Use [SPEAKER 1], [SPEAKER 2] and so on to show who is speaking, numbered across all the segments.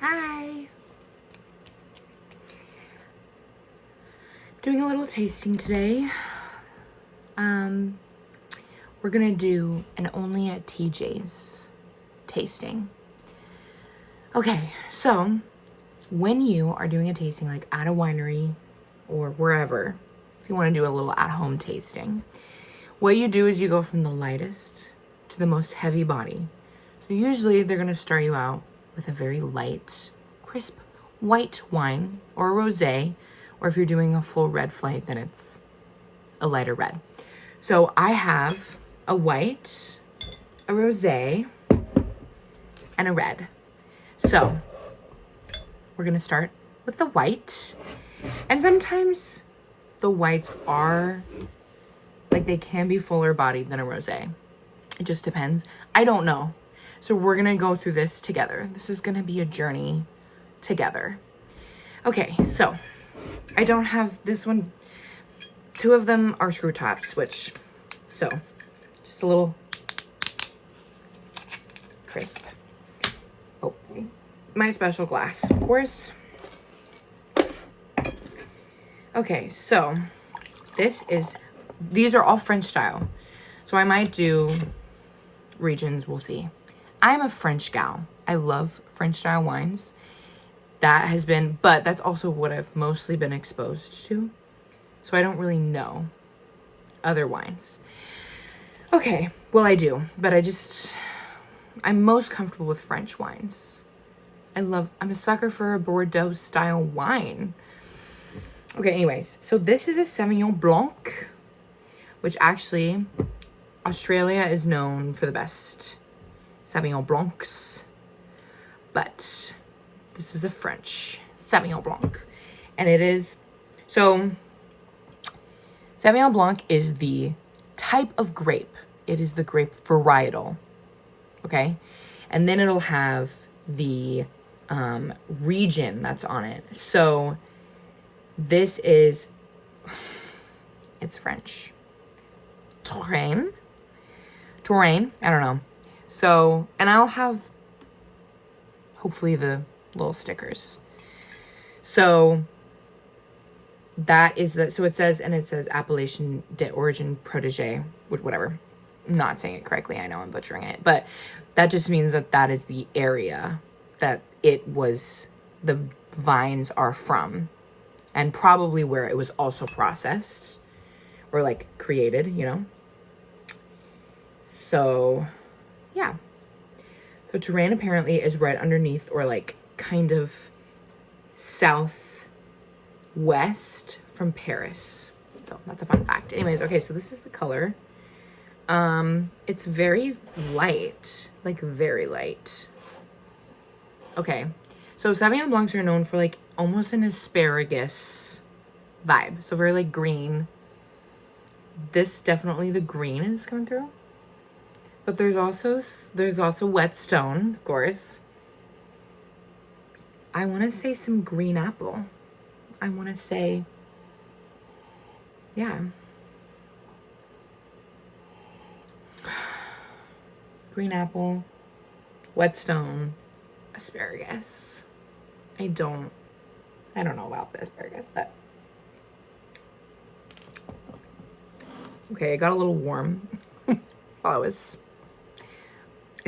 [SPEAKER 1] Hi. Doing a little tasting today. We're gonna do an only at TJ's tasting. Okay, so when you are doing a tasting like at a winery or wherever, if you want to do a little at-home tasting, what you do is you go from the lightest to the most heavy body. So usually they're gonna start you out with a very light, crisp white wine or a rosé, or if you're doing a full red flight, then it's a lighter red. So I have a white, a rosé, and a red. So we're gonna start with the white. And sometimes the whites are, like, they can be fuller bodied than a rosé. It just depends. I don't know. So we're gonna go through this together. This is gonna be a journey together. Okay, so I don't have this one. Two of them are screw tops, so just a little crisp. Oh, my special glass, of course. Okay, so these are all French style. So I might do regions, we'll see. I'm a French gal. I love French style wines. But that's also what I've mostly been exposed to. So I don't really know other wines. Okay, well I do, but I'm most comfortable with French wines. I'm a sucker for a Bordeaux style wine. Okay, anyways, so this is a Sauvignon Blanc, which actually Australia is known for the best Sauvignon Blancs, but this is a French Sauvignon Blanc, and Sauvignon Blanc is the type of grape. It is the grape varietal, okay? And then it'll have the region that's on it. So this is, it's French. Touraine, I don't know. So, and I'll have hopefully the little stickers. So that is so it says Appellation d'Origine Protégée, whatever. I'm not saying it correctly. I know I'm butchering it, but that just means that is the area that the vines are from, and probably where it was also processed or like created, you know? So, yeah. So Touraine apparently is right underneath, or like kind of southwest from Paris. So that's a fun fact. Anyways, okay, so this is the color. It's very light, like very light. Okay, so Sauvignon Blancs are known for like almost an asparagus vibe. So very like green. This definitely, the green is coming through. But there's also Whetstone, of course. I want to say some green apple. I want to say, yeah. Green apple, Whetstone, asparagus. I don't know about the asparagus, but. Okay, it got a little warm while it's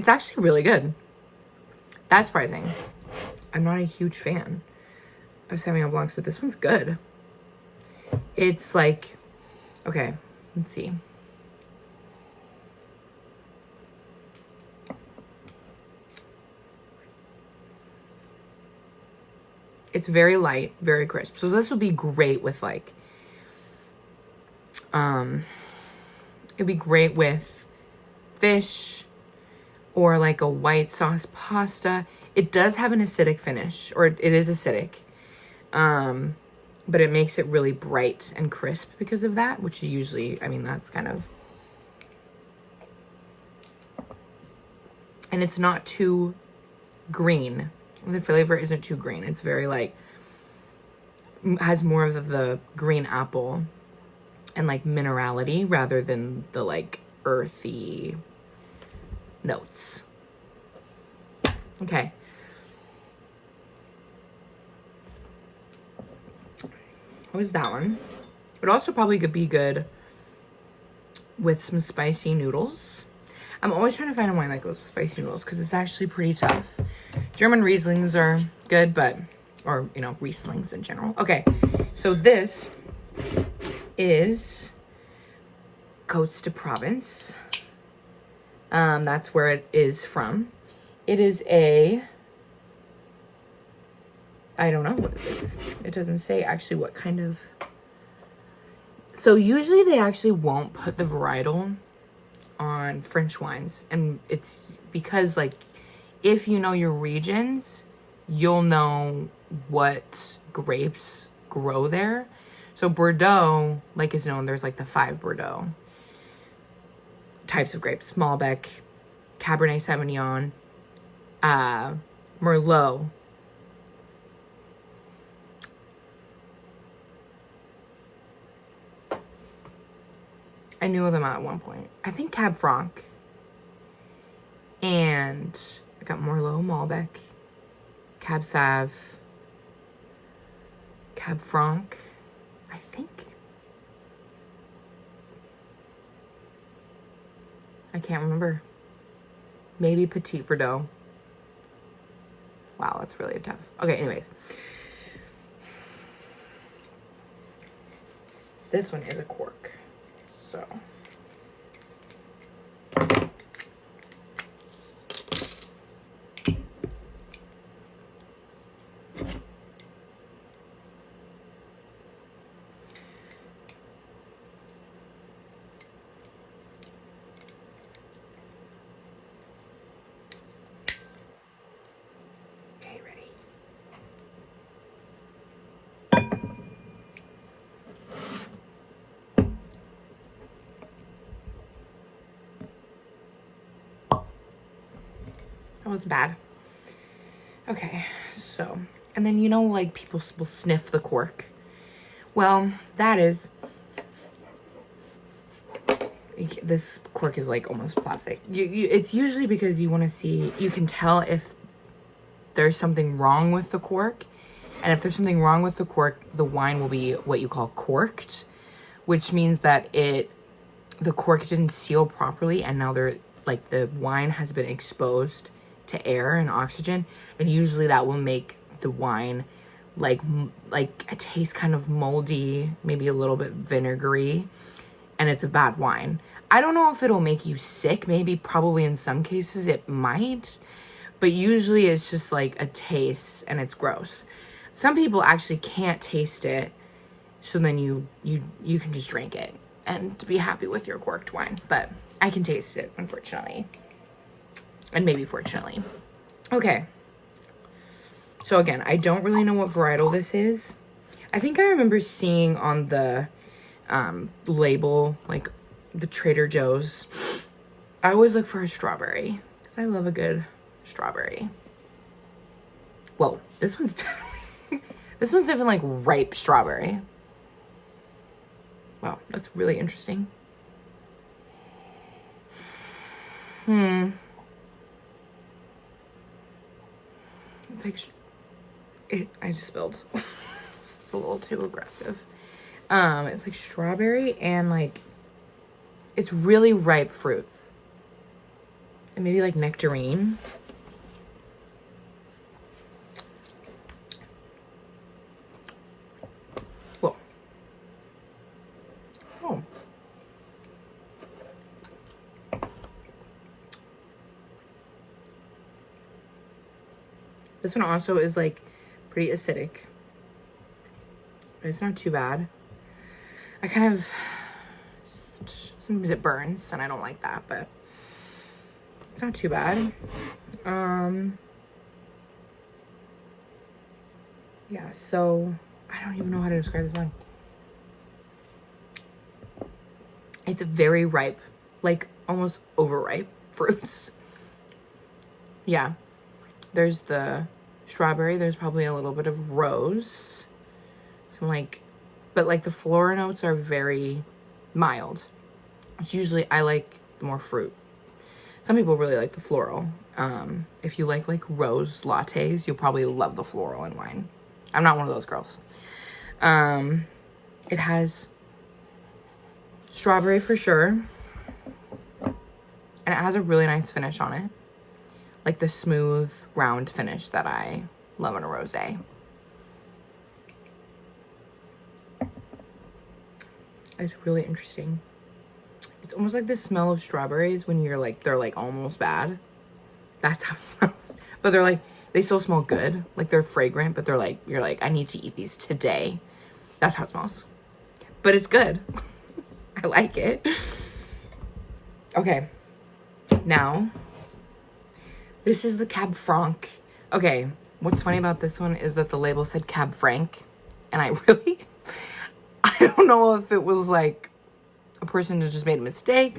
[SPEAKER 1] actually really good. That's surprising. I'm not a huge fan of Sauvignon Blancs, but this one's good. It's like, okay, let's see. It's very light, very crisp. So this would be great with like, it'd be great with fish or like a white sauce pasta. It does have an acidic finish, or it is acidic. But it makes it really bright and crisp because of that, which usually, I mean, that's kind of, and it's not too green. The flavor isn't too green. It's very like, has more of the green apple and like minerality rather than the like earthy notes. Okay. What was that one? It would also probably could be good with some spicy noodles. I'm always trying to find a wine that goes with spicy noodles because it's actually pretty tough. German Rieslings are good, but, or, you know, Rieslings in general. Okay, so this is Côtes de Provence. That's where it is from. It is I don't know what it is. It doesn't say actually what kind of. So usually they actually won't put the varietal on French wines. And it's because, like, if you know your regions, you'll know what grapes grow there. So Bordeaux, like is known, there's like the 5 Bordeaux types of grapes. Malbec, Cabernet Sauvignon, Merlot. I knew them at one point. I think Cab Franc. And I got Merlot, Malbec, Cab Sauv, Cab Franc. I think. I can't remember. Maybe Petit Verdot. Wow, that's really tough. Okay, anyways. This one is a cork. So. Okay, ready. That was bad. Okay, so, and then, you know, like, people will sniff the cork. Well, that is, this cork is like almost plastic. It's usually because you want to see, you can tell if there's something wrong with the cork. And if there's something wrong with the cork, the wine will be what you call corked, which means that the cork didn't seal properly, and now like the wine has been exposed to air and oxygen, and usually that will make the wine like a taste kind of moldy, maybe a little bit vinegary, and it's a bad wine. I don't know if it'll make you sick. Maybe, probably in some cases it might, but usually it's just like a taste and it's gross. Some people actually can't taste it, so then you can just drink it and be happy with your corked wine. But I can taste it, unfortunately. And maybe fortunately. Okay. So again, I don't really know what varietal this is. I think I remember seeing on the label, like the Trader Joe's, I always look for a strawberry because I love a good strawberry. Whoa, this one's definitely like ripe strawberry. Wow, that's really interesting. It's like, I just spilled. It's a little too aggressive. It's like strawberry and like, it's really ripe fruits. And maybe like nectarine. Whoa. Oh. This one also is like pretty acidic. But it's not too bad. I kind of, sometimes it burns and I don't like that, but it's not too bad. Yeah, so I don't even know how to describe this one. It's very ripe, like almost overripe fruits. Yeah, there's the strawberry. There's probably a little bit of rose. Some like, but like the floral notes are very mild. It's usually, I like more fruit. Some people really like the floral. If you like rose lattes, you'll probably love the floral in wine. I'm not one of those girls. It has strawberry for sure. And it has a really nice finish on it. Like the smooth, round finish that I love in a rosé. It's really interesting. It's almost like the smell of strawberries when you're like, they're like almost bad. That's how it smells. But they're like, they still smell good. Like they're fragrant, but they're like, you're like, I need to eat these today. That's how it smells. But it's good. I like it. Okay. Now, this is the Cab Franc. Okay, what's funny about this one is that the label said Cab Franc. And I don't know if it was like a person who just made a mistake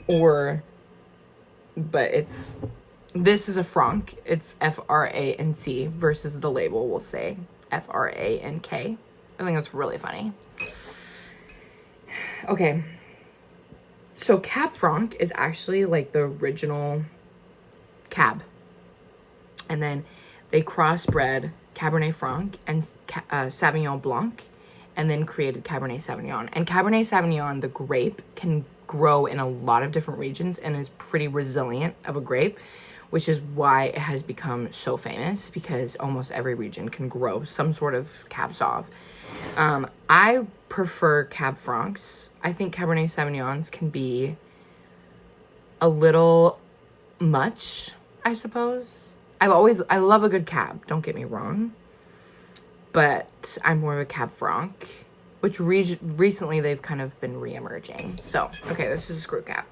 [SPEAKER 1] or, but this is a Franc. It's F-R-A-N-C versus the label will say F-R-A-N-K. I think that's really funny. Okay. So Cab Franc is actually like the original Cab. And then they crossbred Cabernet Franc and Sauvignon Blanc and then created Cabernet Sauvignon. And Cabernet Sauvignon, the grape, can grow in a lot of different regions and is pretty resilient of a grape, which is why it has become so famous, because almost every region can grow some sort of Cab Sauv. I prefer Cab Francs. I think Cabernet Sauvignons can be a little much, I suppose. I love a good Cab, don't get me wrong. But I'm more of a Cab Franc, which recently they've kind of been re-emerging. So, okay, this is a screw cap.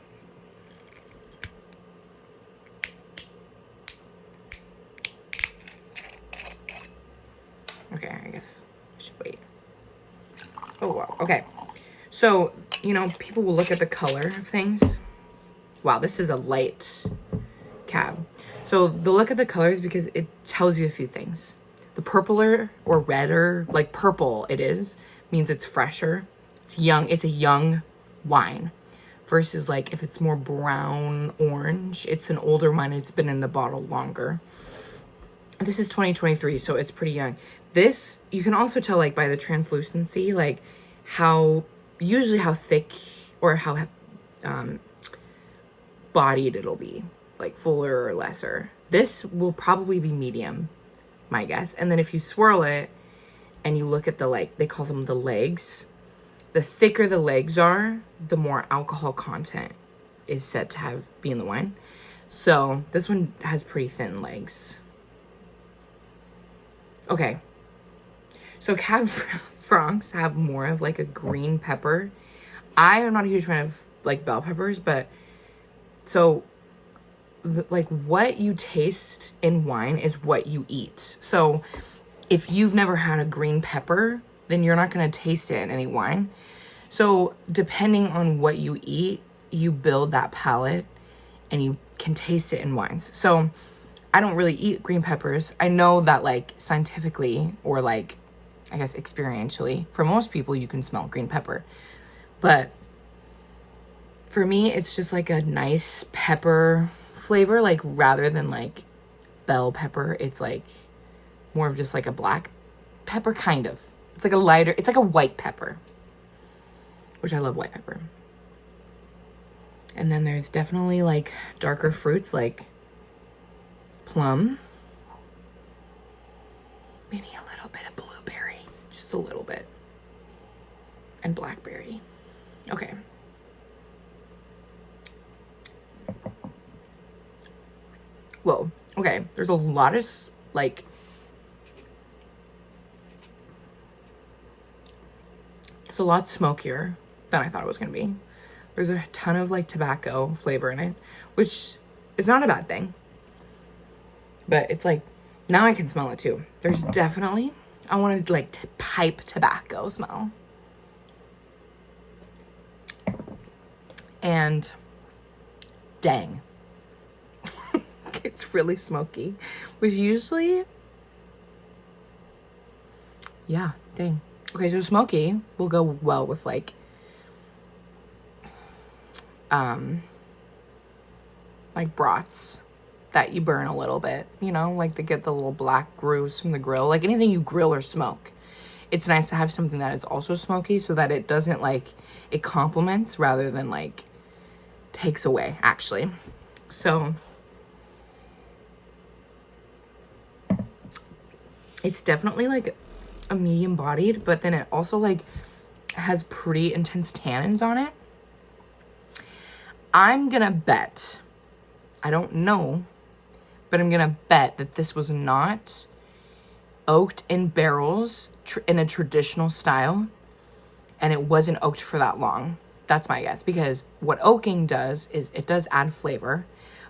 [SPEAKER 1] Okay, I guess I should wait. Oh, wow. Okay. So, people will look at the color of things. Wow, this is a light Cab. So, they'll look at the colors because it tells you a few things. The purpler or redder, like purple it is, means it's fresher. It's young. It's a young wine. Versus like if it's more brown orange, it's an older wine. It's been in the bottle longer. This is 2023, so it's pretty young. This, you can also tell like by the translucency, like how thick or how bodied it'll be, like fuller or lesser. This will probably be medium, my guess. And then if you swirl it and you look at the, like, they call them the legs, the thicker the legs are, the more alcohol content is said to be in the wine. So this one has pretty thin legs. Okay. So Cab Francs have more of like a green pepper. I am not a huge fan of like bell peppers, but so like what you taste in wine is what you eat. So if you've never had a green pepper, then you're not going to taste it in any wine. So depending on what you eat, you build that palate and you can taste it in wines. So I don't really eat green peppers. I know that like scientifically or like, I guess experientially, for most people, you can smell green pepper. But for me, it's just like a nice pepper flavor, like rather than like bell pepper. It's like more of just like a black pepper, kind of. It's like a lighter, it's like a white pepper, which I love white pepper. And then there's definitely like darker fruits like plum, maybe a little bit of blueberry, just a little bit, and blackberry. Okay. Whoa. Okay. There's a lot of like, it's a lot smokier than I thought it was gonna be. There's a ton of like tobacco flavor in it, which is not a bad thing. But it's like, now I can smell it too. There's definitely, I wanted like pipe tobacco smell. And dang. It's really smoky, which usually, yeah, dang. Okay, so smoky will go well with like, brats that you burn a little bit, like to get the little black grooves from the grill. Like anything you grill or smoke, it's nice to have something that is also smoky so that it doesn't like, it complements rather than like takes away, actually. So it's definitely like a medium bodied, but then it also like has pretty intense tannins on it. I'm gonna bet, I don't know, but I'm gonna bet that this was not oaked in barrels in a traditional style, and it wasn't oaked for that long. That's my guess, because what oaking does is it does add flavor,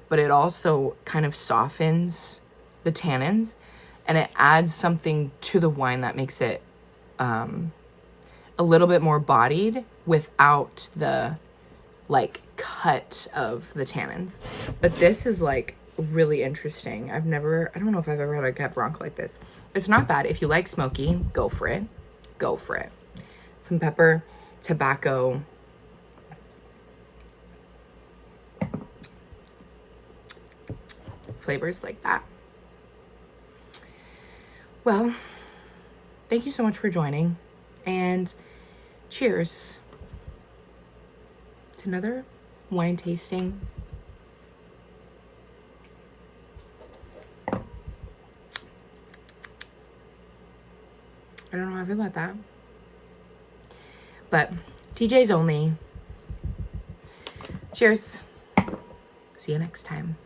[SPEAKER 1] but it also kind of softens the tannins, and it adds something to the wine that makes it a little bit more bodied without the like cut of the tannins. But this is like really interesting. I don't know if I've ever had a Cab Franc like this. It's not bad. If you like smoky, go for it. Go for it. Some pepper, tobacco. Flavors like that. Well, thank you so much for joining, and cheers to another wine tasting. I don't know how I feel about that, but TJ's only. Cheers. See you next time.